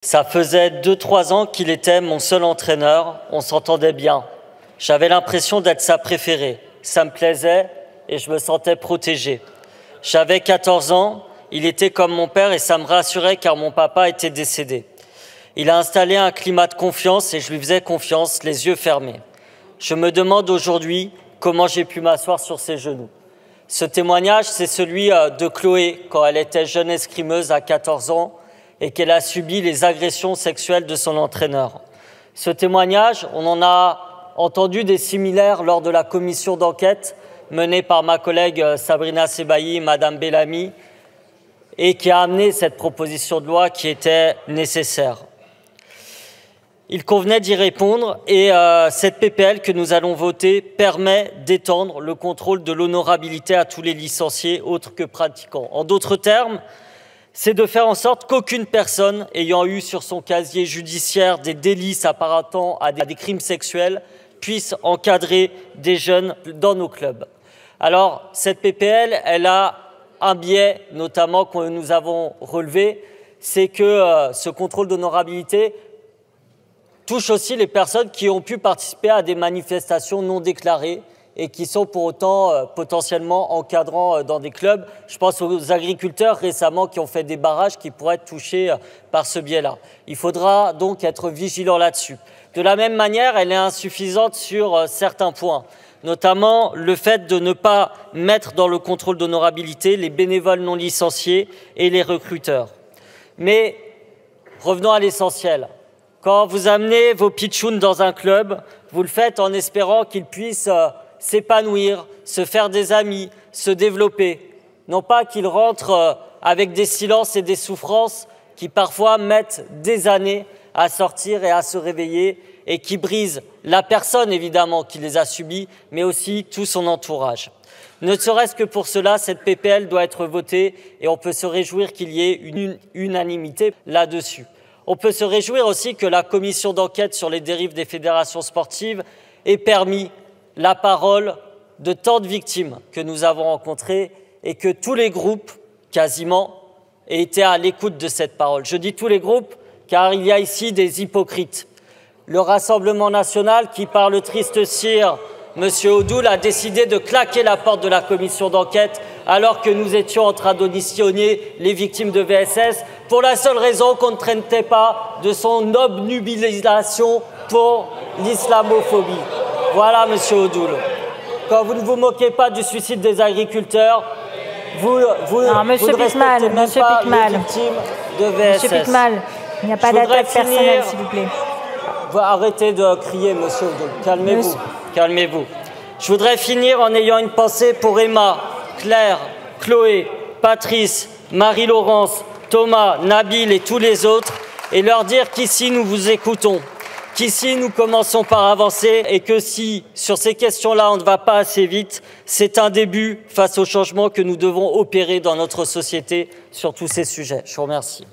Ça faisait 2-3 ans qu'il était mon seul entraîneur, on s'entendait bien. J'avais l'impression d'être sa préférée, ça me plaisait et je me sentais protégé. J'avais 14 ans, il était comme mon père et ça me rassurait car mon papa était décédé. Il a installé un climat de confiance et je lui faisais confiance, les yeux fermés. Je me demande aujourd'hui comment j'ai pu m'asseoir sur ses genoux. Ce témoignage, c'est celui de Chloé quand elle était jeune escrimeuse à 14 ans et qu'elle a subi les agressions sexuelles de son entraîneur. Ce témoignage, on en a entendu des similaires lors de la commission d'enquête menée par ma collègue Sabrina Sebaï, Madame Bellamy, et qui a amené cette proposition de loi qui était nécessaire. Il convenait d'y répondre et cette PPL que nous allons voter permet d'étendre le contrôle de l'honorabilité à tous les licenciés autres que pratiquants. En d'autres termes, c'est de faire en sorte qu'aucune personne ayant eu sur son casier judiciaire des délits s'apparentant à des crimes sexuels puisse encadrer des jeunes dans nos clubs. Alors, cette PPL, elle a un biais, notamment que nous avons relevé, c'est que ce contrôle d'honorabilité touche aussi les personnes qui ont pu participer à des manifestations non déclarées et qui sont pour autant potentiellement encadrants dans des clubs. Je pense aux agriculteurs récemment qui ont fait des barrages qui pourraient être touchés par ce biais-là. Il faudra donc être vigilant là-dessus. De la même manière, elle est insuffisante sur certains points, notamment le fait de ne pas mettre dans le contrôle d'honorabilité les bénévoles non licenciés et les recruteurs. Mais revenons à l'essentiel. Quand vous amenez vos pitchouns dans un club, vous le faites en espérant qu'ils puissent s'épanouir, se faire des amis, se développer. Non pas qu'ils rentrent avec des silences et des souffrances qui parfois mettent des années à sortir et à se réveiller et qui brisent la personne évidemment qui les a subis, mais aussi tout son entourage. Ne serait-ce que pour cela, cette PPL doit être votée et on peut se réjouir qu'il y ait une unanimité là-dessus. On peut se réjouir aussi que la commission d'enquête sur les dérives des fédérations sportives ait permis la parole de tant de victimes que nous avons rencontrées et que tous les groupes, quasiment, aient été à l'écoute de cette parole. Je dis tous les groupes car il y a ici des hypocrites. Le Rassemblement national qui, par le triste sire M. Odoul, a décidé de claquer la porte de la commission d'enquête alors que nous étions en train d'auditionner les victimes de VSS pour la seule raison qu'on ne traitait pas de son obnubilisation pour l'islamophobie. Voilà, M. Odoul. Quand vous ne vous moquez pas du suicide des agriculteurs, vous ne respectez même pas les victimes de VSS. Monsieur Piquemal, il n'y a pas d'attaque personnelle, s'il vous plaît. Arrêtez de crier, M. Odoul. Calmez-vous. Calmez-vous. Je voudrais finir en ayant une pensée pour Emma, Claire, Chloé, Patrice, Marie-Laurence, Thomas, Nabil et tous les autres et leur dire qu'ici nous vous écoutons, qu'ici nous commençons par avancer et que si sur ces questions-là on ne va pas assez vite, c'est un début face au changement que nous devons opérer dans notre société sur tous ces sujets. Je vous remercie.